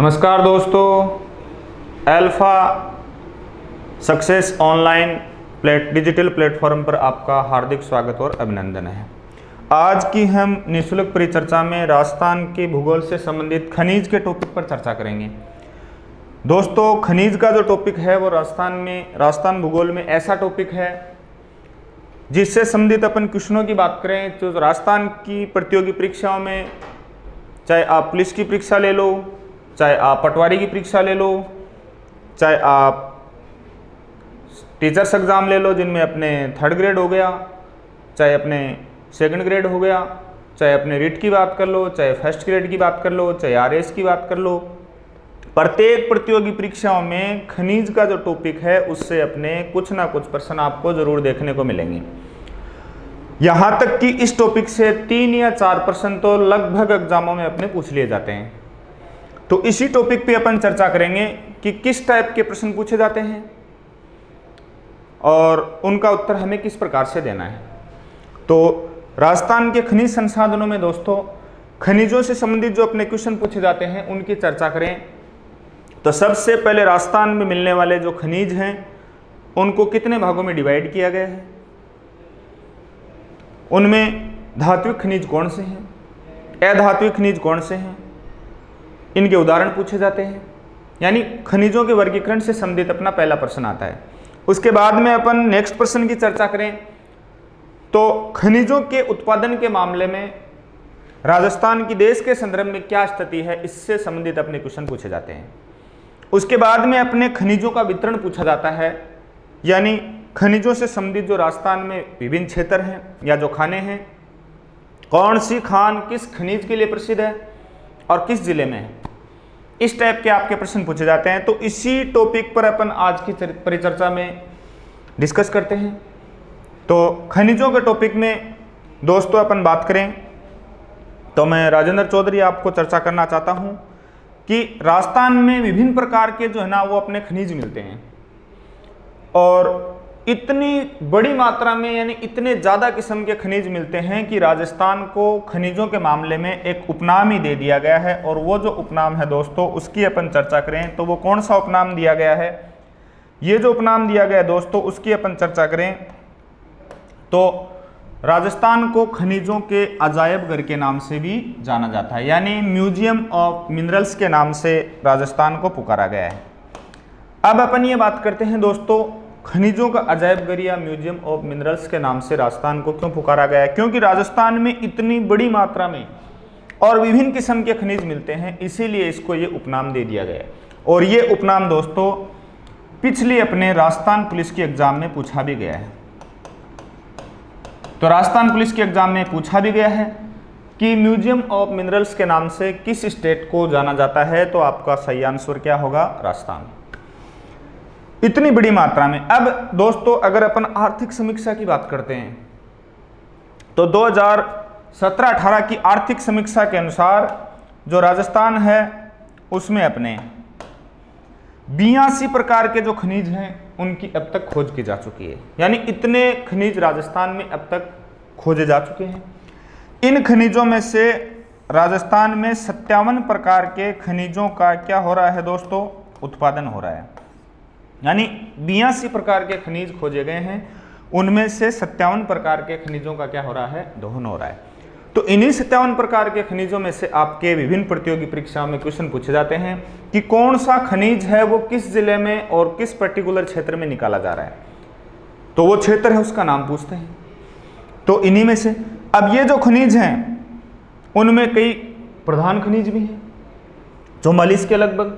नमस्कार दोस्तों, alpha success online digital platform पर आपका हार्दिक स्वागत और अभिनंदन है। आज की हम निःशुल्क परिचर्चा में राजस्थान के भूगोल से संबंधित खनिज के टॉपिक पर चर्चा करेंगे। दोस्तों, खनिज का जो टॉपिक है वो राजस्थान भूगोल में ऐसा टॉपिक है जिससे संबंधित अपन क्वेश्चनों की बात करें तो राजस्थान की प्रतियोगी परीक्षाओं में, चाहे आप पुलिस की परीक्षा ले लो, चाहे आप पटवारी की परीक्षा ले लो, चाहे आप टीचर्स एग्ज़ाम ले लो जिनमें अपने 3rd ग्रेड हो गया, चाहे अपने 2nd ग्रेड हो गया, चाहे अपने रीट की बात कर लो, चाहे 1st ग्रेड की बात कर लो, चाहे आरएस की बात कर लो। प्रत्येक प्रतियोगी परीक्षाओं में खनिज का जो टॉपिक है उससे अपने कुछ ना कुछ प्रश्न आपको जरूर देखने को मिलेंगे। यहाँ तक कि इस टॉपिक से 3 या 4 प्रश्न तो लगभग एग्जामों में अपने पूछ लिए जाते हैं। तो इसी टॉपिक पे अपन चर्चा करेंगे कि किस टाइप के प्रश्न पूछे जाते हैं और उनका उत्तर हमें किस प्रकार से देना है। तो राजस्थान के खनिज संसाधनों में दोस्तों खनिजों से संबंधित जो अपने क्वेश्चन पूछे जाते हैं उनकी चर्चा करें तो सबसे पहले राजस्थान में मिलने वाले जो खनिज हैं उनको कितने भागों में डिवाइड किया गया है, उनमें धात्विक खनिज कौन से हैं, अधात्विक खनिज कौन से हैं, इनके उदाहरण पूछे जाते हैं। यानी खनिजों के वर्गीकरण से संबंधित अपना पहला प्रश्न आता है। उसके बाद में अपन नेक्स्ट प्रश्न की चर्चा करें तो खनिजों के उत्पादन के मामले में राजस्थान की देश के संदर्भ में क्या स्थिति है, इससे संबंधित अपने क्वेश्चन पूछे जाते हैं। उसके बाद में अपने खनिजों का वितरण पूछा जाता है, यानी खनिजों से संबंधित जो राजस्थान में विभिन्न क्षेत्र हैं या जो खाने हैं, कौन सी खान किस खनिज के लिए प्रसिद्ध है और किस जिले में है, इस टाइप के आपके प्रश्न पूछे जाते हैं। तो इसी टॉपिक पर अपन आज की परिचर्चा में डिस्कस करते हैं। तो खनिजों के टॉपिक में दोस्तों अपन बात करें तो मैं राजेंद्र चौधरी आपको चर्चा करना चाहता हूं कि राजस्थान में विभिन्न प्रकार के जो है ना वो अपने खनिज मिलते हैं और इतनी बड़ी मात्रा में यानी इतने ज़्यादा किस्म के खनिज मिलते हैं कि राजस्थान को खनिजों के मामले में एक उपनाम ही दे दिया गया है। और वो जो उपनाम है दोस्तों उसकी अपन चर्चा करें तो वो कौन सा उपनाम दिया गया है, ये जो उपनाम दिया गया है दोस्तों उसकी अपन चर्चा करें तो राजस्थान को खनिजों के अजायब घर के नाम से भी जाना जाता है, यानी म्यूजियम ऑफ मिनरल्स के नाम से राजस्थान को पुकारा गया है। अब अपन ये बात करते हैं दोस्तों खनिजों का अजायब घर या म्यूजियम ऑफ मिनरल्स के नाम से राजस्थान को क्यों पुकारा गया है, क्योंकि राजस्थान में इतनी बड़ी मात्रा में और विभिन्न किस्म के खनिज मिलते हैं, इसीलिए इसको ये उपनाम दे दिया गया है। और ये उपनाम दोस्तों पिछली अपने राजस्थान पुलिस के एग्जाम में पूछा भी गया है। तो राजस्थान पुलिस के एग्जाम में पूछा भी गया है कि म्यूजियम ऑफ मिनरल्स के नाम से किस स्टेट को जाना जाता है, तो आपका सही आंसर क्या होगा, राजस्थान। इतनी बड़ी मात्रा में। अब दोस्तों अगर अपन आर्थिक समीक्षा की बात करते हैं तो 2017-18 की आर्थिक समीक्षा के अनुसार जो राजस्थान है उसमें अपने 82 प्रकार के जो खनिज हैं उनकी अब तक खोज की जा चुकी है, यानी इतने खनिज राजस्थान में अब तक खोजे जा चुके हैं। इन खनिजों में से राजस्थान में 57 प्रकार के खनिजों का क्या हो रहा है दोस्तों, उत्पादन हो रहा है। यानी 82 प्रकार के खनिज खोजे गए हैं, उनमें से 57 प्रकार के खनिजों का क्या हो रहा है, दोहन हो रहा है। तो इन्हीं 57 प्रकार के खनिजों में से आपके विभिन्न प्रतियोगी परीक्षाओं में क्वेश्चन पूछे जाते हैं कि कौन सा खनिज है वो किस जिले में और किस पर्टिकुलर क्षेत्र में निकाला जा रहा है, तो वो क्षेत्र है उसका नाम पूछते हैं। तो इन्हीं में से अब ये जो खनिज हैं उनमें कई प्रधान खनिज भी हैं 44 के लगभग,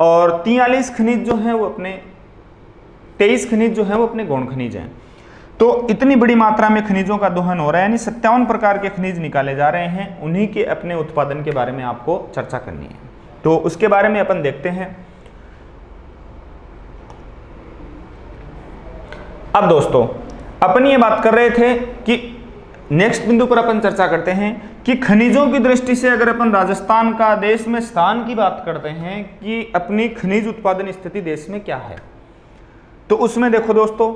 और 43 खनिज जो हैं वो अपने 23 खनिज जो हैं वो अपने गौण खनिज हैं। तो इतनी बड़ी मात्रा में खनिजों का दोहन हो रहा है, यानी 57 प्रकार के खनिज निकाले जा रहे हैं, उन्हीं के अपने उत्पादन के बारे में आपको चर्चा करनी है। तो उसके बारे में अपन देखते हैं। अब दोस्तों अपन ये बात कर रहे थे कि नेक्स्ट बिंदु पर अपन चर्चा करते हैं कि खनिजों की दृष्टि से अगर अपन राजस्थान का देश में स्थान की बात करते हैं कि अपनी खनिज उत्पादन स्थिति देश में क्या है, तो उसमें देखो दोस्तों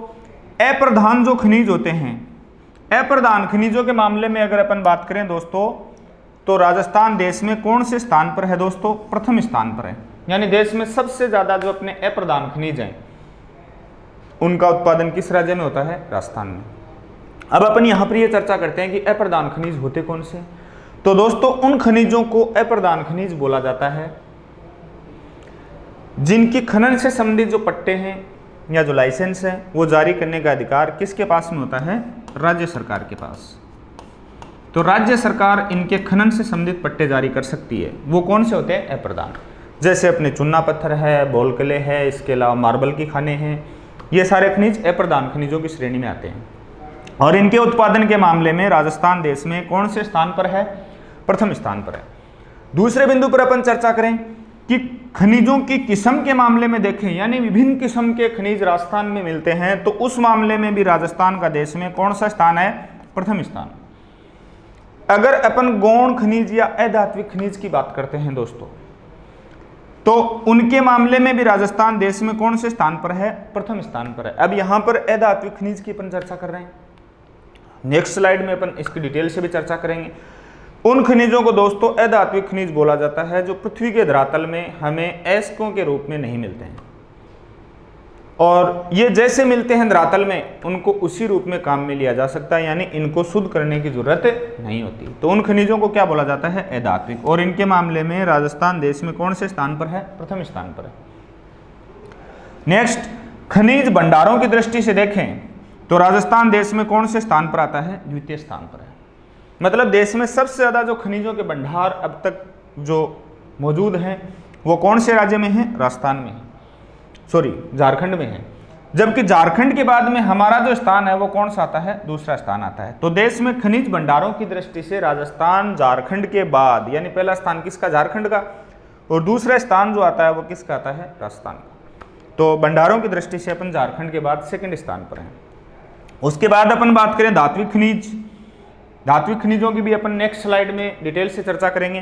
अप्रधान जो खनिज होते हैं, अप्रधान खनिजों के मामले में अगर अपन बात करें दोस्तों तो राजस्थान देश में कौन से स्थान पर है दोस्तों, प्रथम स्थान पर है। यानी देश में सबसे ज़्यादा जो अपने अप्रधान खनिज हैं उनका उत्पादन किस राज्य में होता है? राजस्थान में। अब अपन यहाँ पर ये चर्चा करते हैं कि अप्रधान खनिज होते कौन से। तो दोस्तों उन खनिजों को अप्रधान खनिज बोला जाता है जिनकी खनन से संबंधित जो पट्टे हैं या जो लाइसेंस है वो जारी करने का अधिकार किसके पास में होता है? राज्य सरकार के पास। तो राज्य सरकार इनके खनन से संबंधित पट्टे जारी कर सकती है। वो कौन से होते हैं? अप्रधान। जैसे अपने चुन्ना पत्थर है, बोलकले है, इसके अलावा मार्बल की खाने हैं, ये सारे खनिज अप्रधान खनिजों की श्रेणी में आते हैं। और इनके उत्पादन के मामले में राजस्थान देश में कौन से स्थान पर है? प्रथम स्थान पर है। दूसरे बिंदु पर अपन चर्चा करें कि खनिजों की किस्म के मामले में देखें, यानी विभिन्न किस्म के खनिज राजस्थान में मिलते हैं, तो उस मामले में भी राजस्थान का देश में कौन सा स्थान है? प्रथम स्थान। अगर अपन गौण खनिज या अधात्विक खनिज की बात करते हैं दोस्तों, तो उनके मामले में भी राजस्थान देश में कौन से स्थान पर है? प्रथम स्थान पर है। अब यहां पर अधात्विक खनिज की अपन चर्चा कर रहे हैं, नेक्स्ट स्लाइड में अपन इसकी डिटेल से भी चर्चा करेंगे। उन खनिजों को दोस्तों अधात्विक खनिज बोला जाता है जो पृथ्वी के धरातल में हमें अयस्कों के रूप में नहीं मिलते हैं, और ये जैसे मिलते हैं धरातल में उनको उसी रूप में काम में लिया जा सकता है, यानी इनको शुद्ध करने की जरूरत नहीं होती। तो उन खनिजों को क्या बोला जाता है? अधात्विक। और इनके मामले में राजस्थान देश में कौन से स्थान पर है? प्रथम स्थान पर है। नेक्स्ट, खनिज भंडारों की दृष्टि से देखें तो राजस्थान देश में कौन से स्थान पर आता है? द्वितीय स्थान पर है। मतलब देश में सबसे ज्यादा जो खनिजों के भंडार अब तक जो मौजूद हैं वो कौन से राज्य में है? राजस्थान में है, सॉरी झारखंड में है। जबकि झारखंड के बाद में हमारा जो स्थान है वो कौन सा आता है? दूसरा स्थान आता है। तो देश में खनिज भंडारों की दृष्टि से राजस्थान झारखंड के बाद, यानी पहला स्थान किसका? झारखंड का, और दूसरा स्थान जो आता है वो किसका आता है? राजस्थान का। तो भंडारों की दृष्टि से अपन झारखंड के बाद सेकंड स्थान पर हैं। उसके बाद अपन बात करें धात्विक खनिज। धात्विक खनिजों की भी अपन नेक्स्ट स्लाइड में डिटेल से चर्चा करेंगे।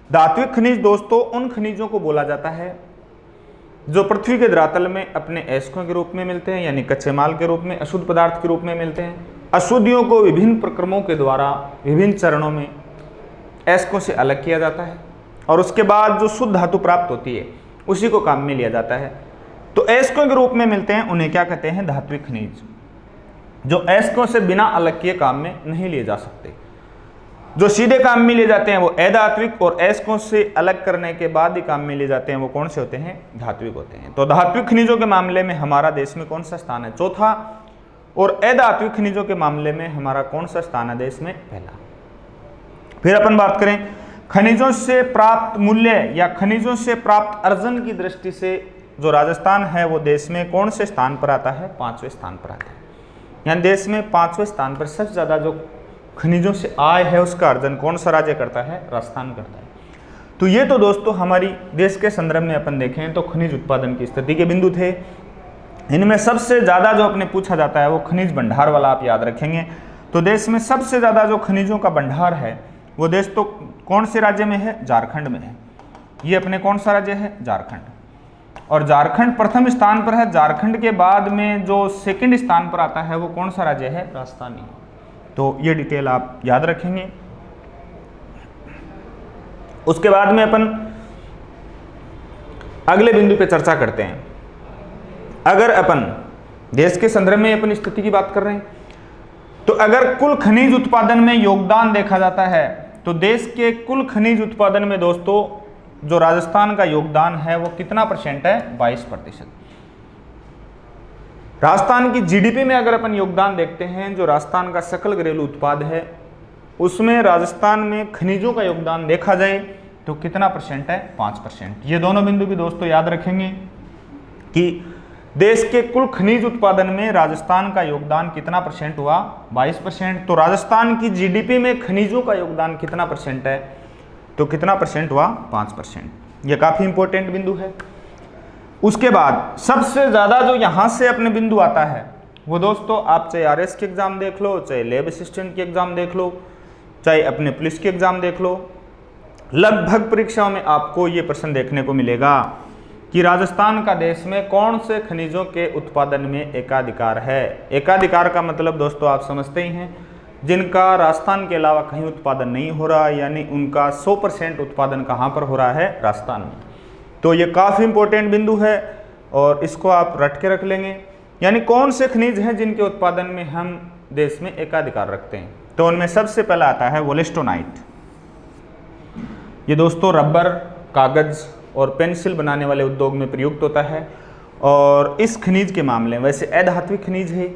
धात्विक खनिज दोस्तों उन खनिजों को बोला जाता है जो पृथ्वी के धरातल में अपने अयस्कों के रूप में मिलते हैं, यानी कच्चे माल के रूप में, अशुद्ध पदार्थ के रूप में मिलते हैं। अशुद्धियों को विभिन्न प्रक्रमों के द्वारा विभिन्न चरणों में अयस्कों से अलग किया जाता है, और उसके बाद जो शुद्ध धातु प्राप्त होती है उसी को काम में लिया जाता है। तो अयस्कों के रूप में मिलते हैं, उन्हें क्या कहते हैं? धात्विक खनिज। जो अयस्कों से बिना अलग किए काम में नहीं लिए जा सकते, जो सीधे काम में लिए जाते हैं वो अधात्विक, और अयस्कों से अलग करने के बाद ही काम में लिए जाते हैं वो कौन से होते हैं? धात्विक होते हैं। तो धात्विक खनिजों के मामले में हमारा देश में कौन सा स्थान है? चौथा। और अधात्विक खनिजों के मामले में हमारा कौन सा स्थान है देश में? पहला। फिर अपन बात करें खनिजों से प्राप्त मूल्य या खनिजों से प्राप्त अर्जन की दृष्टि से जो राजस्थान है वो देश में कौन से स्थान पर आता है? पांचवें स्थान पर आता है। यानी देश में पांचवें स्थान पर सबसे ज्यादा जो खनिजों से आय है उसका अर्जन कौन सा राज्य करता है? राजस्थान करता है। तो ये तो दोस्तों हमारी देश के संदर्भ में अपन देखें तो खनिज उत्पादन की स्थिति के बिंदु थे। इनमें सबसे ज्यादा जो अपने पूछा जाता है वो खनिज भंडार वाला आप याद रखेंगे। तो देश में सबसे ज्यादा जो खनिजों का भंडार है वो देश तो कौन से राज्य में है? झारखंड में है। ये अपने कौन सा राज्य है? झारखंड। और झारखंड प्रथम स्थान पर है। झारखंड के बाद में जो सेकंड स्थान पर आता है वो कौन सा राज्य है? राजस्थान। तो ये डिटेल आप याद रखेंगे। उसके बाद में अपन अगले बिंदु पे चर्चा करते हैं। अगर अपन देश के संदर्भ में अपन स्थिति की बात कर रहे हैं तो अगर कुल खनिज उत्पादन में योगदान देखा जाता है तो देश के कुल खनिज उत्पादन में दोस्तों जो राजस्थान का योगदान है वो कितना परसेंट है? 22%। राजस्थान की जीडीपी में अगर अपन योगदान देखते हैं, जो राजस्थान का सकल घरेलू उत्पाद है उसमें राजस्थान में खनिजों का योगदान देखा जाए तो कितना परसेंट है? 5%। ये दोनों बिंदु भी दोस्तों याद रखेंगे कि देश के कुल खनिज उत्पादन में राजस्थान का योगदान कितना परसेंट हुआ? 22%। तो राजस्थान की जीडीपी में खनिजों का योगदान कितना परसेंट है? तो कितना परसेंट हुआ? 5%। यह काफी इंपॉर्टेंट बिंदु है। उसके बाद सबसे ज्यादा जो यहां से अपने बिंदु आता है वो दोस्तों आप चाहे आरएस के एग्जाम देख लो, चाहे लैब असिस्टेंट के एग्जाम देख लो, चाहे अपने पुलिस के एग्जाम देख लो, लगभग परीक्षाओं में आपको ये प्रश्न देखने को मिलेगा कि राजस्थान का देश में कौन से खनिजों के उत्पादन में एकाधिकार है। एकाधिकार का मतलब दोस्तों आप समझते ही हैं, जिनका राजस्थान के अलावा कहीं उत्पादन नहीं हो रहा, यानी उनका 100% उत्पादन कहाँ पर हो रहा है? राजस्थान में। तो ये काफ़ी इंपॉर्टेंट बिंदु है और इसको आप रट के रख लेंगे। यानी कौन से खनिज हैं जिनके उत्पादन में हम देश में एकाधिकार रखते हैं। तो उनमें सबसे पहला आता है वोलेस्टोनाइट। ये दोस्तों रबर, कागज़ और पेंसिल बनाने वाले उद्योग में प्रयुक्त होता है और इस खनिज के मामले में वैसे अधात्विक खनिज है।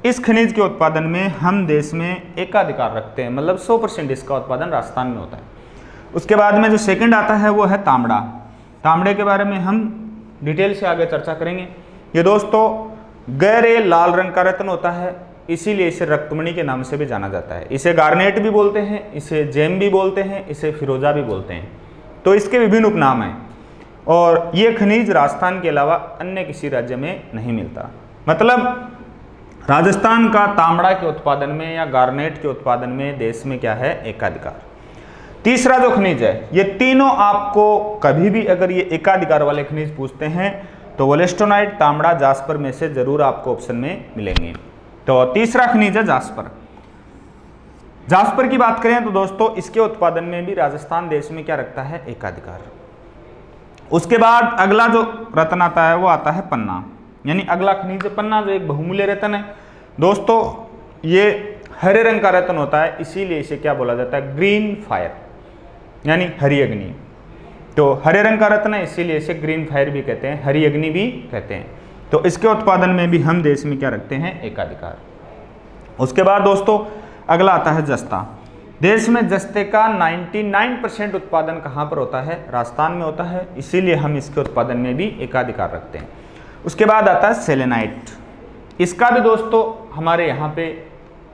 इस खनिज के उत्पादन में हम देश में एकाधिकार रखते हैं, मतलब 100% इसका उत्पादन राजस्थान में होता है। उसके बाद में जो सेकंड आता है वो है तांबड़ा। तांबड़े के बारे में हम डिटेल से आगे चर्चा करेंगे। ये दोस्तों गहरे लाल रंग का रत्न होता है, इसीलिए इसे रक्तमणि के नाम से भी जाना जाता है। इसे गार्नेट भी बोलते हैं, इसे जेम भी बोलते हैं, इसे फिरोजा भी बोलते हैं। तो इसके विभिन्न उपनाम हैं और ये खनिज राजस्थान के अलावा अन्य किसी राज्य में नहीं मिलता। मतलब राजस्थान का तांबड़ा के उत्पादन में या गार्नेट के उत्पादन में देश में क्या है, एकाधिकार। तीसरा जो खनिज है, ये तीनों आपको कभी भी अगर ये एकाधिकार वाले खनिज पूछते हैं तो वोलेस्टोनाइट, तांबड़ा, जास्पर में से जरूर आपको ऑप्शन में मिलेंगे। तो तीसरा खनिज है जास्पर। जास्पर की बात करें तो दोस्तों इसके उत्पादन में भी राजस्थान देश में क्या रखता है, एकाधिकार। उसके बाद अगला जो रत्न आता है वो आता है पन्ना, यानी अगला खनिज पन्ना, जो एक बहुमूल्य रत्न है। दोस्तों ये हरे रंग का रत्न होता है, इसीलिए इसे क्या बोला जाता है, ग्रीन फायर, यानी हरी अग्नि। तो हरे रंग का रत्न है इसीलिए इसे ग्रीन फायर भी कहते हैं, हरी अग्नि भी कहते हैं। तो इसके उत्पादन में भी हम देश में क्या रखते हैं, एकाधिकार। उसके बाद दोस्तों अगला आता है जस्ता। देश में जस्ते का 99% उत्पादन कहाँ पर होता है, राजस्थान में होता है, इसीलिए हम इसके उत्पादन में भी एकाधिकार रखते हैं। उसके बाद आता है सेलेनाइट। इसका भी दोस्तों हमारे यहाँ पे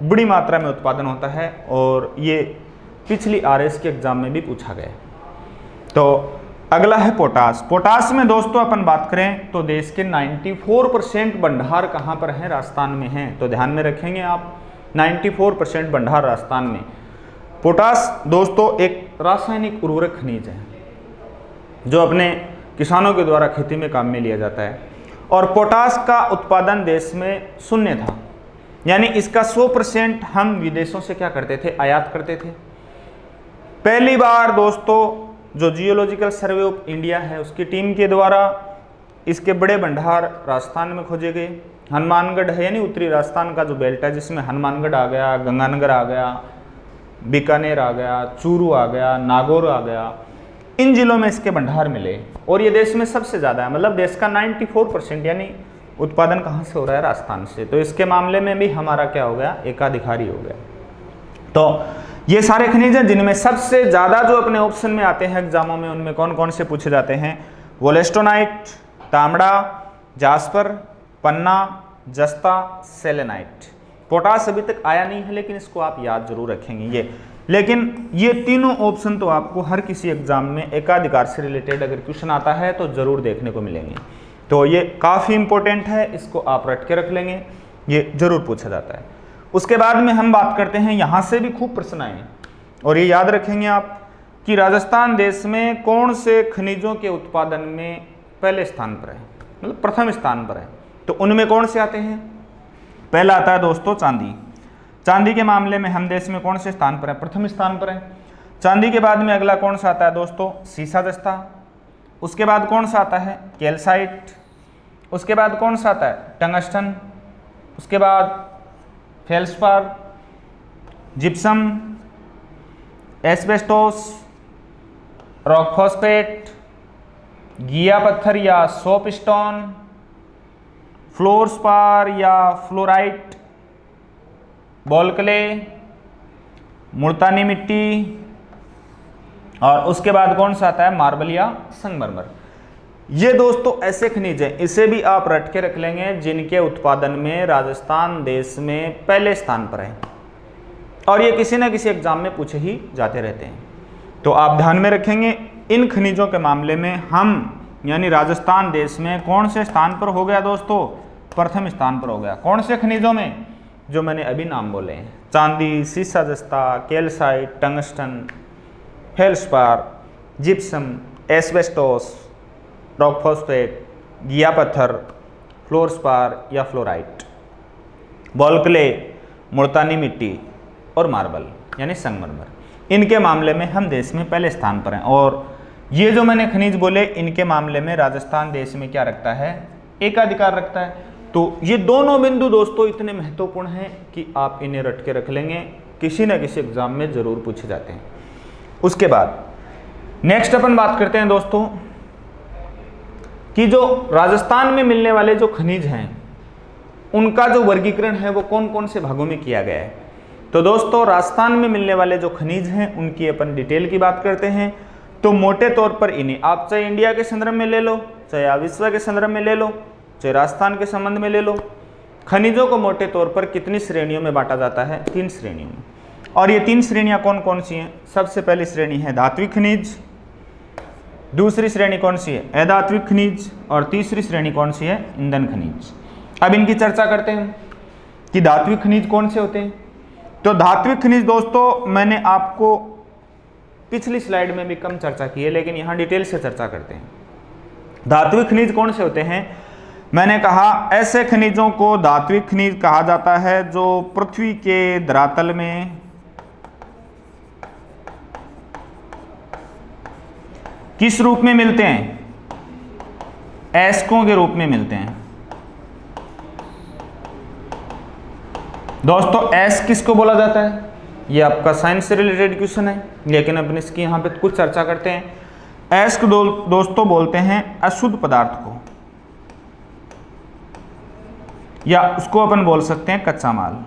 बड़ी मात्रा में उत्पादन होता है और ये पिछली RS के एग्जाम में भी पूछा गया। तो अगला है पोटास। पोटास में दोस्तों अपन बात करें तो देश के 94% भंडार कहाँ पर हैं, राजस्थान में हैं। तो ध्यान में रखेंगे आप, 94% भंडार राजस्थान में। पोटास दोस्तों एक रासायनिक उर्वरक खनिज है जो अपने किसानों के द्वारा खेती में काम में लिया जाता है और पोटास का उत्पादन देश में शून्य था, यानी इसका 100% हम विदेशों से क्या करते थे, आयात करते थे। पहली बार दोस्तों जो जियोलॉजिकल सर्वे ऑफ इंडिया है उसकी टीम के द्वारा इसके बड़े भंडार राजस्थान में खोजे गए। हनुमानगढ़ है, यानी उत्तरी राजस्थान का जो बेल्ट है जिसमें हनुमानगढ़ आ गया, गंगानगर आ गया, बीकानेर आ गया, चूरू आ गया, नागौर आ गया, इन जिलों में इसके भंडार मिले और ये देश में सबसे ज़्यादा है। मतलब देश का 94% यानी उत्पादन कहाँ से हो रहा है, राजस्थान से। तो इसके मामले में भी हमारा क्या हो गया, एकाधिकारी हो गया। तो ये सारे खनिज हैं जिनमें सबसे ज़्यादा जो अपने ऑप्शन में आते हैं एग्जामों में, उनमें कौन कौन से पूछे जाते हैं, वोलेस्टोनाइट, तांबड़ा, जास्पर, पन्ना, जस्ता, सेलेनाइट। पोटास अभी तक आया नहीं है लेकिन इसको आप याद जरूर रखेंगे ये। लेकिन ये तीनों ऑप्शन तो आपको हर किसी एग्जाम में एकाधिकार से रिलेटेड अगर क्वेश्चन आता है तो जरूर देखने को मिलेंगे। तो ये काफ़ी इंपॉर्टेंट है, इसको आप रट के रख लेंगे, ये जरूर पूछा जाता है। उसके बाद में हम बात करते हैं, यहाँ से भी खूब प्रश्न आए और ये याद रखेंगे आप कि राजस्थान देश में कौन से खनिजों के उत्पादन में पहले स्थान पर है, मतलब प्रथम स्थान पर है। तो उनमें कौन से आते हैं, पहला आता है दोस्तों चांदी। चांदी के मामले में हम देश में कौन से स्थान पर है, प्रथम स्थान पर है। चांदी के बाद में अगला कौन सा आता है दोस्तों, सीसा जस्ता। उसके बाद कौन सा आता है, कैल्साइट। उसके बाद कौन सा आता है, टंगस्टन। उसके बाद felspar, gypsum, asbestos, rock phosphate, गीया पत्थर या सोप स्टोन, फ्लोरस्पार या फ्लोराइट, बॉल क्ले, मुल्तानी मिट्टी और उसके बाद कौन सा आता है, मार्बल या संगमरमर। ये दोस्तों ऐसे खनिज हैं, इसे भी आप रट के रख लेंगे, जिनके उत्पादन में राजस्थान देश में पहले स्थान पर है और ये किसी न किसी एग्जाम में पूछे ही जाते रहते हैं। तो आप ध्यान में रखेंगे इन खनिजों के मामले में हम यानी राजस्थान देश में कौन से स्थान पर हो गया दोस्तों, प्रथम स्थान पर हो गया। कौन से खनिजों में, जो मैंने अभी नाम बोले हैं, चांदी, सीसा जस्ता, calcite, tungsten, felspar, gypsum, asbestos, rock phosphate, गीया पत्थर, फ्लोरस्पार या फ्लोराइट, बॉल क्ले, मुल्तानी मिट्टी और मार्बल यानी संगमरमर। इनके मामले में हम देश में पहले स्थान पर हैं और ये जो मैंने खनिज बोले इनके मामले में राजस्थान देश में क्या रखता है, एकाधिकार रखता है। तो ये दोनों बिंदु दोस्तों इतने महत्वपूर्ण हैं कि आप इन्हें रट के रख लेंगे, किसी न किसी एग्जाम में जरूर पूछे जाते हैं। उसके बाद नेक्स्ट अपन बात करते हैं दोस्तों कि जो राजस्थान में मिलने वाले जो खनिज हैं उनका जो वर्गीकरण है वो कौन कौन से भागों में किया गया है। तो दोस्तों राजस्थान में मिलने वाले जो खनिज हैं उनकी अपन डिटेल की बात करते हैं। तो मोटे तौर पर इन्हें आप चाहे इंडिया के संदर्भ में ले लो, चाहे आप विश्व के संदर्भ में ले लो, चाहे राजस्थान के संबंध में ले लो, खनिजों को मोटे तौर पर कितनी श्रेणियों में बांटा जाता है, 3 श्रेणियों में। और ये 3 श्रेणियां कौन कौन सी हैं? सबसे पहली श्रेणी है धात्विक खनिज, दूसरी श्रेणी कौन सी है, अधात्विक खनिज, और तीसरी श्रेणी कौन सी है, ईंधन खनिज। अब इनकी चर्चा करते हैं कि धात्विक खनिज कौन से होते हैं। तो धात्विक खनिज दोस्तों मैंने आपको पिछली स्लाइड में भी कम चर्चा की है, लेकिन यहां डिटेल से चर्चा करते हैं। धात्विक खनिज कौन से होते हैं? मैंने कहा ऐसे खनिजों को धात्विक खनिज कहा जाता है जो पृथ्वी के धरातल में किस रूप में मिलते हैं, अयस्कों के रूप में मिलते हैं। दोस्तों अयस्क किसको बोला जाता है, ये आपका साइंस से रिलेटेड क्वेश्चन है, लेकिन अपन इसकी यहां पे कुछ चर्चा करते हैं। अयस्क दोस्तों बोलते हैं अशुद्ध पदार्थ को, या उसको अपन बोल सकते हैं कच्चा माल।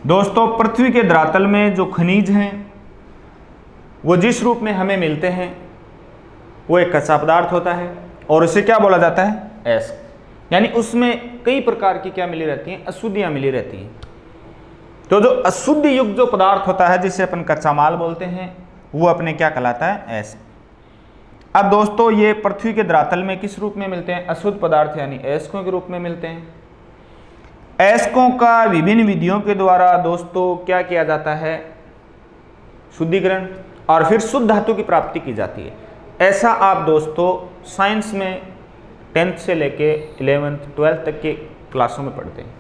दोस्तों पृथ्वी के धरातल में जो खनिज हैं वो जिस रूप में हमें मिलते हैं वो एक कच्चा पदार्थ होता है और उसे क्या बोला जाता है, अयस्क। यानी उसमें कई प्रकार की क्या मिली रहती हैं, अशुद्धियां मिली रहती हैं। तो जो अशुद्ध युक्त जो पदार्थ होता है जिसे अपन कच्चा माल बोलते हैं वो अपने क्या कहलाता है, अयस्क। अब दोस्तों ये पृथ्वी के धरातल में किस रूप में मिलते हैं, अशुद्ध पदार्थ यानी अयस्कों के रूप में मिलते हैं। अयस्कों का विभिन्न विधियों के द्वारा दोस्तों क्या किया जाता है, शुद्धिकरण और फिर शुद्ध धातु की प्राप्ति की जाती है। ऐसा आप दोस्तों साइंस में 10th से लेके 11th 12th तक के क्लासों में पढ़ते हैं।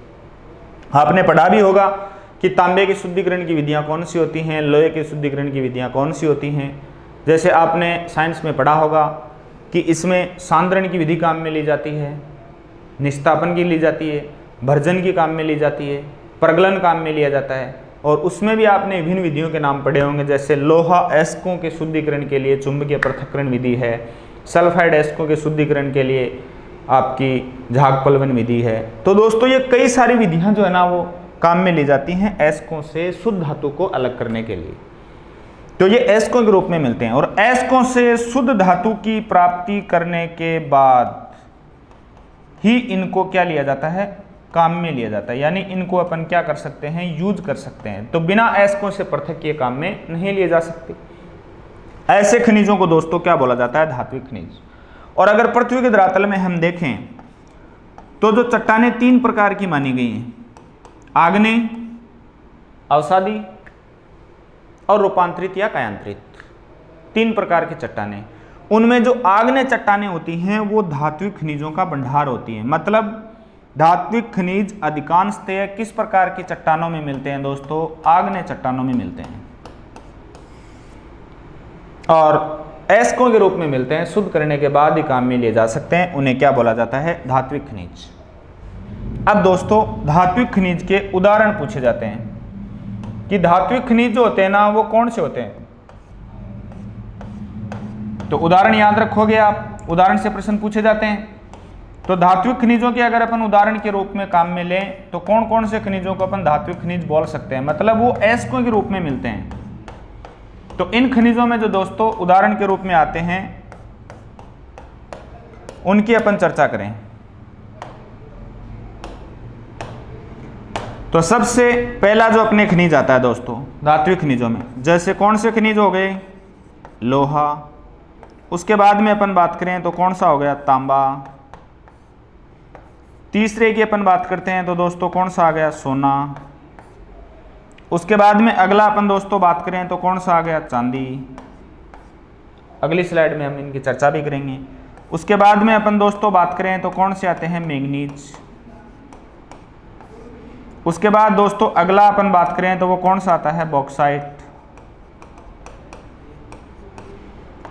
आपने पढ़ा भी होगा कि तांबे के शुद्धिकरण की विधियां कौन सी होती हैं, लोहे के शुद्धिकरण की विधियां कौन सी होती हैं। जैसे आपने साइंस में पढ़ा होगा कि इसमें सांद्रण की विधि काम में ली जाती है, निस्तापन की ली जाती है, भर्जन की काम में ली जाती है, प्रगलन काम में लिया जाता है। और उसमें भी आपने विभिन्न विधियों के नाम पढ़े होंगे, जैसे लोहा अयस्कों के शुद्धिकरण के लिए चुंबकीय पृथक्करण विधि है, सल्फाइड अयस्कों के शुद्धिकरण के लिए आपकी झाग पलवन विधि है। तो दोस्तों ये कई सारी विधियां जो है ना वो काम में ली जाती हैं अयस्कों से शुद्ध धातु को अलग करने के लिए। तो ये अयस्कों के रूप में मिलते हैं और अयस्कों से शुद्ध धातु की प्राप्ति करने के बाद ही इनको क्या लिया जाता है, काम में लिया जाता है। यानी इनको अपन क्या कर सकते हैं, यूज कर सकते हैं। तो बिना अयस्कों से पृथक किए काम में नहीं लिए जा सकते। ऐसे खनिजों को दोस्तों क्या बोला जाता है, धात्विक खनिज। और अगर पृथ्वी के धरातल में हम देखें तो जो चट्टानें 3 प्रकार की मानी गई हैं, आग्नेय, अवसादी और रूपांतरित या कायांतरित, 3 प्रकार की चट्टानें। उनमें जो आग्नेय चट्टानें होती हैं वो धात्विक खनिजों का भंडार होती है। मतलब धात्विक खनिज अधिकांशतः किस प्रकार की चट्टानों में मिलते हैं दोस्तों, आग्नेय चट्टानों में मिलते हैं और अयस्कों के रूप में मिलते हैं। शुद्ध करने के बाद ही काम में लिए जा सकते हैं। उन्हें क्या बोला जाता है, धात्विक खनिज। अब दोस्तों धात्विक खनिज के उदाहरण पूछे जाते हैं कि धात्विक खनिज जो होते हैं ना वो कौन से होते हैं। तो उदाहरण याद रखोगे आप, उदाहरण से प्रश्न पूछे जाते हैं। तो धात्विक खनिजों के अगर अपन उदाहरण के रूप में काम में लें तो कौन कौन से खनिजों को अपन धात्विक खनिज बोल सकते हैं, मतलब वो अयस्कों के रूप में मिलते हैं। तो इन खनिजों में जो दोस्तों उदाहरण के रूप में आते हैं उनकी अपन चर्चा करें। तो सबसे पहला जो अपने खनिज आता है दोस्तों धात्विक खनिजों में, जैसे कौन से खनिज हो गए, लोहा। उसके बाद में अपन बात करें तो कौन सा हो गया, तांबा। तीसरे की अपन बात करते हैं तो दोस्तों कौन सा आ गया, सोना। उसके बाद में अगला अपन दोस्तों बात करें तो कौन सा आ गया, चांदी। अगली स्लाइड में हम इनकी चर्चा भी करेंगे। उसके बाद में अपन दोस्तों बात करें तो कौन से आते हैं, मैंगनीज। उसके बाद दोस्तों अगला अपन बात करें तो वो कौन सा आता है, बॉक्साइट।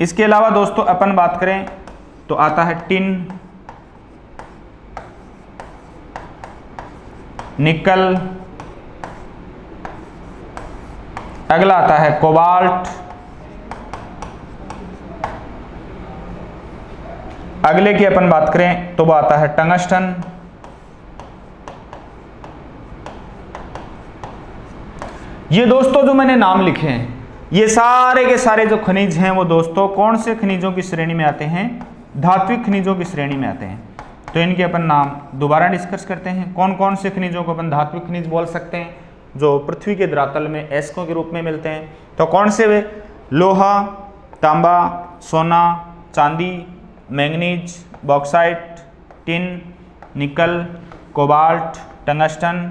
इसके अलावा दोस्तों अपन बात करें तो आता है टिन, निकल, अगला आता है कोबाल्ट, अगले की अपन बात करें तो वो आता है टंगस्टन, ये दोस्तों जो मैंने नाम लिखे हैं ये सारे के सारे जो खनिज हैं वो दोस्तों कौन से खनिजों की श्रेणी में आते हैं? धात्विक खनिजों की श्रेणी में आते हैं। तो इनके अपन नाम दोबारा डिस्कस करते हैं। कौन कौन से खनिजों को अपन धात्विक खनिज बोल सकते हैं जो पृथ्वी के धरातल में एस्कों के रूप में मिलते हैं? तो कौन से वे? लोहा, तांबा, सोना, चांदी, मैंगनीज, बॉक्साइट, टिन, निकल, कोबाल्ट, टंगस्टन,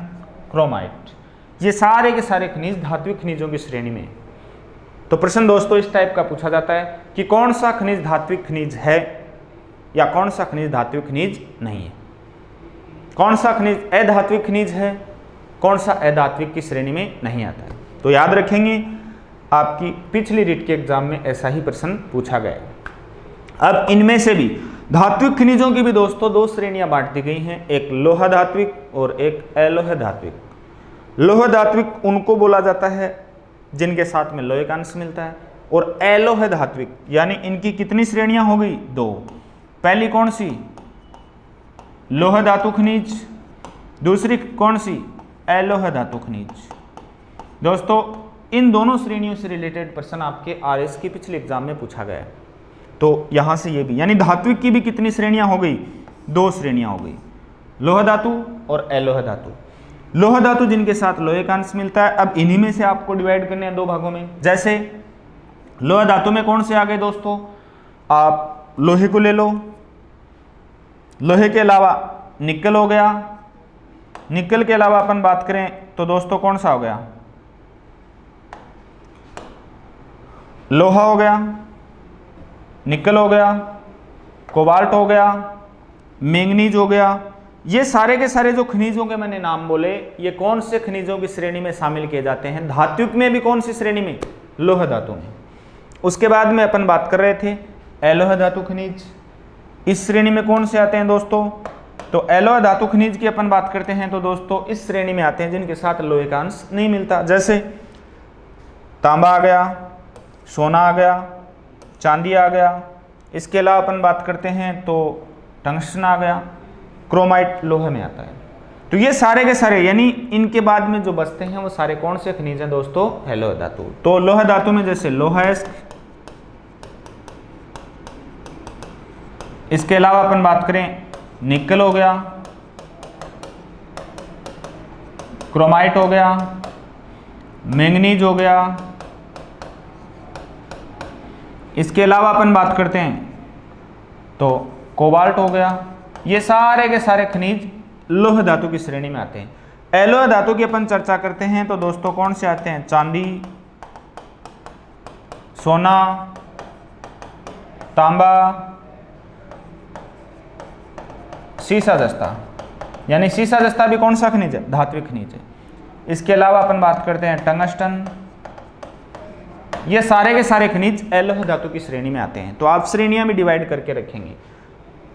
क्रोमाइट, ये सारे के सारे खनिज धात्विक खनिजों की श्रेणी में। तो प्रश्न दोस्तों इस टाइप का पूछा जाता है कि कौन सा खनिज धात्विक खनिज है या कौन सा खनिज धात्विक खनिज नहीं है, कौन सा खनिज अधात्विक खनिज है, कौन सा अधात्विक की श्रेणी में नहीं आता है। तो याद रखेंगे आपकी पिछली रीट के एग्जाम में ऐसा ही प्रश्न पूछा गया। अब इनमें से भी धात्विक खनिजों की भी दोस्तों दो श्रेणियां बांट दी गई हैं, एक लोहा धात्विक और एक अलोह धात्विक। लोह धात्विक उनको बोला जाता है जिनके साथ में लोहे का अंश मिलता है, और अलोह धात्विक यानी इनकी कितनी श्रेणियां हो गई? दो। पहली कौन सी? लोह धातु खनिज, दूसरी कौन सी? अलोह धातु खनिज। दोस्तों इन दोनों श्रेणियों से रिलेटेड प्रश्न आपके आरएस की पिछले एग्जाम में पूछा गया है। तो यहां से ये भी यानी धात्विक की भी कितनी श्रेणियां हो गई? दो श्रेणियां हो गई, लोह धातु और अलोह धातु। लोह धातु जिनके साथ लोहे का अंश मिलता है। अब इन्हीं में से आपको डिवाइड करने हैं दो भागों में। जैसे लोह धातु में कौन से आ गए दोस्तों? आप लोहे को ले लो, लोहे के अलावा निकल हो गया, निकल के अलावा अपन बात करें तो दोस्तों कौन सा हो गया? लोहा हो गया, निकल हो गया, कोबाल्ट हो गया, मैंगनीज हो गया। ये सारे के सारे जो खनिजों के मैंने नाम बोले ये कौन से खनिजों की श्रेणी में शामिल किए जाते हैं? धात्विक में भी कौन सी श्रेणी में? लोह धातु में। उसके बाद में अपन बात कर रहे थे अलोह धातु खनिज, इस श्रेणी में कौन से आते हैं दोस्तों? तो अलोह धातु खनिज की अपन बात करते हैं तो दोस्तों इस श्रेणी में आते हैं जिनके साथ लोहे का अंश नहीं मिलता। जैसे तांबा आ गया, सोना आ गया, चांदी आ गया। इसके अलावा अपन बात करते हैं तो टंगस्टन आ गया, क्रोमाइट लोहे में आता है। तो ये सारे के सारे यानी इनके बाद में जो बचते हैं वो सारे कौन से खनिज हैं दोस्तों? अलोह धातु। तो लोह धातु में जैसे लोहायस्क, इसके अलावा अपन बात करें निकल हो गया, क्रोमाइट हो गया, मैंगनीज हो गया। इसके अलावा अपन बात करते हैं तो कोबाल्ट हो गया। ये सारे के सारे खनिज लोह धातु की श्रेणी में आते हैं। अलोह धातु की अपन चर्चा करते हैं तो दोस्तों कौन से आते हैं? चांदी, सोना, तांबा, सीसा जस्ता। यानी सीसा जस्ता भी कौन सा खनिज है? धात्विक खनिज है। इसके अलावा अपन बात करते हैं टंगस्टन। ये सारे के सारे खनिज अलोह धातु की श्रेणी में आते हैं। तो आप श्रेणियां भी डिवाइड करके रखेंगे।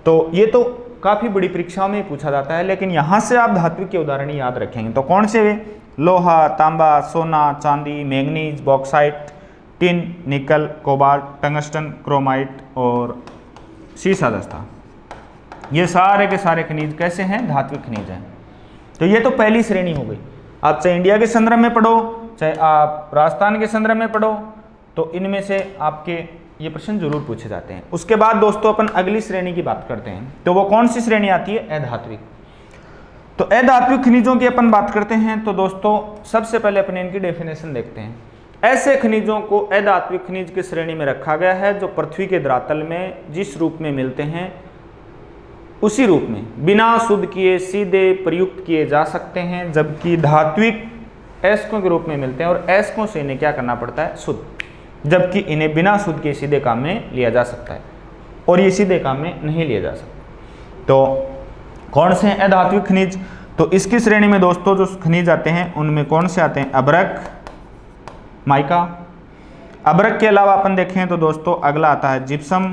तो ये तो काफ़ी बड़ी परीक्षाओं में पूछा जाता है, लेकिन यहाँ से आप धात्विक के उदाहरण याद रखेंगे। तो कौन से वे? लोहा, तांबा, सोना, चांदी, मैंगनीज, बॉक्साइट, टिन, निकल, कोबाल्ट, टंगस्टन, क्रोमाइट और सीसा दस्ता। ये सारे के सारे खनिज कैसे हैं? धात्विक खनिज हैं। तो ये तो पहली श्रेणी हो गई। आप चाहे इंडिया के संदर्भ में पढ़ो, चाहे आप राजस्थान के संदर्भ में पढ़ो, तो इनमें से आपके ये प्रश्न जरूर पूछे जाते हैं। उसके बाद दोस्तों अपन अगली श्रेणी की बात करते हैं। तो वो कौन सी श्रेणी आती है? अधात्विक। तो अधात्विक खनिजों की अपन बात करते हैं तो दोस्तों सबसे पहले अपन इनकी डेफिनेशन देखते हैं। ऐसे खनिजों को अधात्विक खनिज की श्रेणी में रखा गया है जो पृथ्वी के धरातल में जिस रूप में मिलते हैं उसी रूप में बिना शुद्ध किए सीधे प्रयुक्त किए जा सकते हैं, जबकि धात्विक अयस्कों के रूप में मिलते हैं और अयस्कों से इन्हें क्या करना पड़ता है? शुद्ध, जबकि इन्हें बिना शुद्ध के सीधे काम में लिया जा सकता है और ये सीधे काम में नहीं लिया जा सकता। तो कौन से हैं अधात्विक खनिज? तो इसकी श्रेणी में दोस्तों जो खनिज आते हैं उनमें कौन से आते हैं? अभ्रक, माइका। अभ्रक के अलावा अपन देखें तो दोस्तों अगला आता है जिप्सम।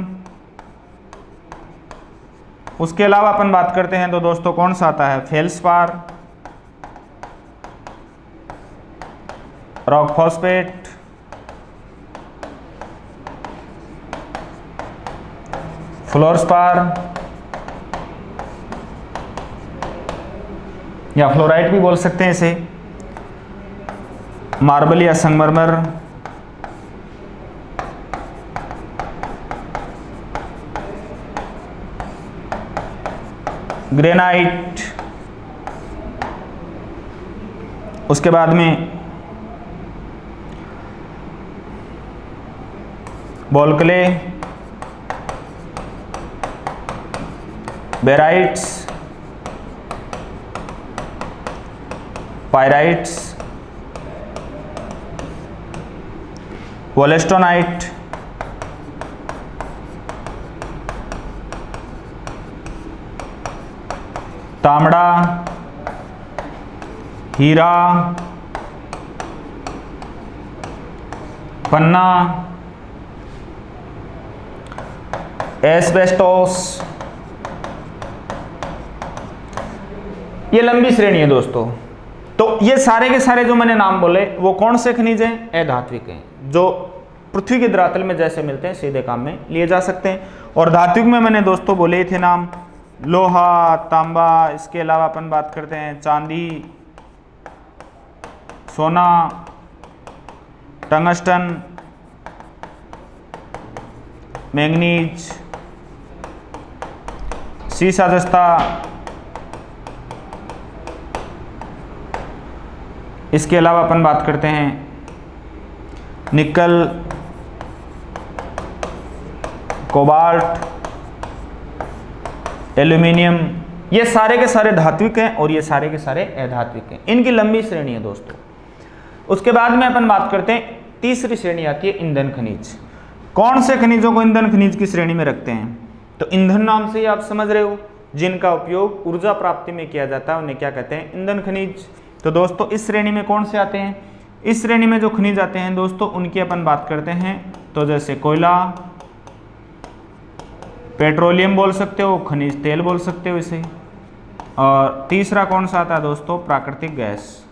उसके अलावा अपन बात करते हैं तो दोस्तों कौन सा आता है, फेल्सपार, रॉक फॉस्फेट, फ्लोरस्पार या फ्लोराइट भी बोल सकते हैं इसे, मार्बल या संगमरमर, ग्रेनाइट, उसके बाद में ball clay, barytes, pyrites, wollastonite, तांबड़ा, हीरा, पन्ना, एस्बेस्टोस। ये लंबी श्रेणी है दोस्तों। तो ये सारे के सारे जो मैंने नाम बोले वो कौन से खनिज हैं, अधात्विक हैं, जो पृथ्वी के धरातल में जैसे मिलते हैं सीधे काम में लिए जा सकते हैं। और धात्विक में मैंने दोस्तों बोले थे नाम, लोहा, तांबा, इसके अलावा अपन बात करते हैं चांदी, सोना, टंगस्टन, मैंगनीज, सीसा जस्ता, इसके अलावा अपन बात करते हैं निकल, कोबाल्ट, एल्यूमिनियम। ये सारे के सारे धात्विक हैं और ये सारे के सारे अधात्विक हैं। इनकी लंबी श्रेणी है दोस्तों। उसके बाद में अपन बात करते हैं, तीसरी श्रेणी आती है ईंधन खनिज। कौन से खनिजों को ईंधन खनिज की श्रेणी में रखते हैं, तो ईंधन नाम से ही आप समझ रहे हो, जिनका उपयोग ऊर्जा प्राप्ति में किया जाता है उन्हें क्या कहते हैं, ईंधन खनिज। तो दोस्तों इस श्रेणी में कौन से आते हैं, इस श्रेणी में जो खनिज आते हैं दोस्तों उनकी अपन बात करते हैं, तो जैसे कोयला, पेट्रोलियम बोल सकते हो, खनिज तेल बोल सकते हो इसे। और तीसरा कौन सा आता है दोस्तों, प्राकृतिक गैस।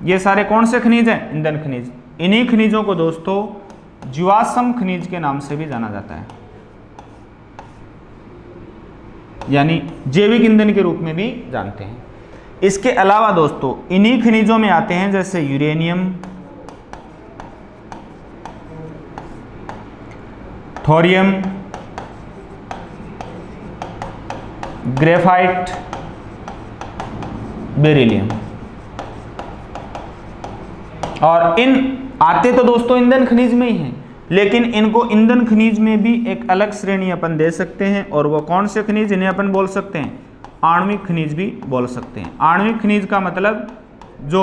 ये सारे कौन से खनिज हैं, ईंधन खनिज। इन्हीं खनिजों को दोस्तों जीवाश्म खनिज के नाम से भी जाना जाता है, यानी जैविक ईंधन के रूप में भी जानते हैं। इसके अलावा दोस्तों इन्हीं खनिजों में आते हैं जैसे यूरेनियम, थोरियम, ग्रेफाइट, बेरिलियम। और इन आते तो दोस्तों ईंधन खनिज में ही हैं, लेकिन इनको ईंधन खनिज में भी एक अलग श्रेणी अपन दे सकते हैं। और वो कौन से खनिज, इन्हें अपन बोल सकते हैं आणविक खनिज भी बोल सकते हैं। आणविक खनिज का मतलब जो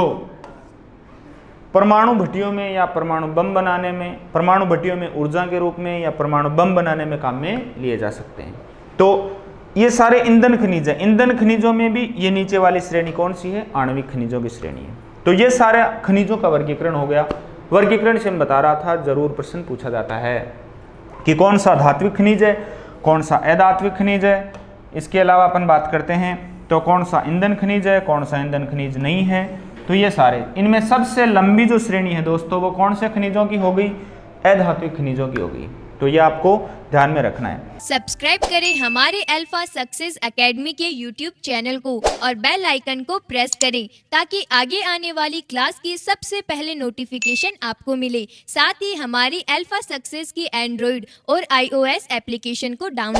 परमाणु भट्टियों में या परमाणु बम बनाने में, परमाणु भट्टियों में ऊर्जा के रूप में या परमाणु बम बनाने में काम में लिए जा सकते हैं। तो ये सारे ईंधन खनिज हैं। ईंधन खनिजों में भी ये नीचे वाली श्रेणी कौन सी है, आणविक खनिजों की श्रेणी है। तो ये सारे खनिजों का वर्गीकरण हो गया। वर्गीकरण से मैं बता रहा था, जरूर प्रश्न पूछा जाता है कि कौन सा धात्विक खनिज है, कौन सा अधात्विक खनिज है। इसके अलावा अपन बात करते हैं तो कौन सा ईंधन खनिज है, कौन सा ईंधन खनिज नहीं है। तो ये सारे, इनमें सबसे लंबी जो श्रेणी है दोस्तों वो कौन से खनिजों की हो गई, अधात्विक खनिजों की हो गई। तो ये आपको ध्यान में रखना है। सब्सक्राइब करें हमारे अल्फा सक्सेस एकेडमी के यूट्यूब चैनल को और बेल आइकन को प्रेस करें ताकि आगे आने वाली क्लास की सबसे पहले नोटिफिकेशन आपको मिले। साथ ही हमारी अल्फा सक्सेस की एंड्रॉइड और iOS एप्लीकेशन को डाउनलोड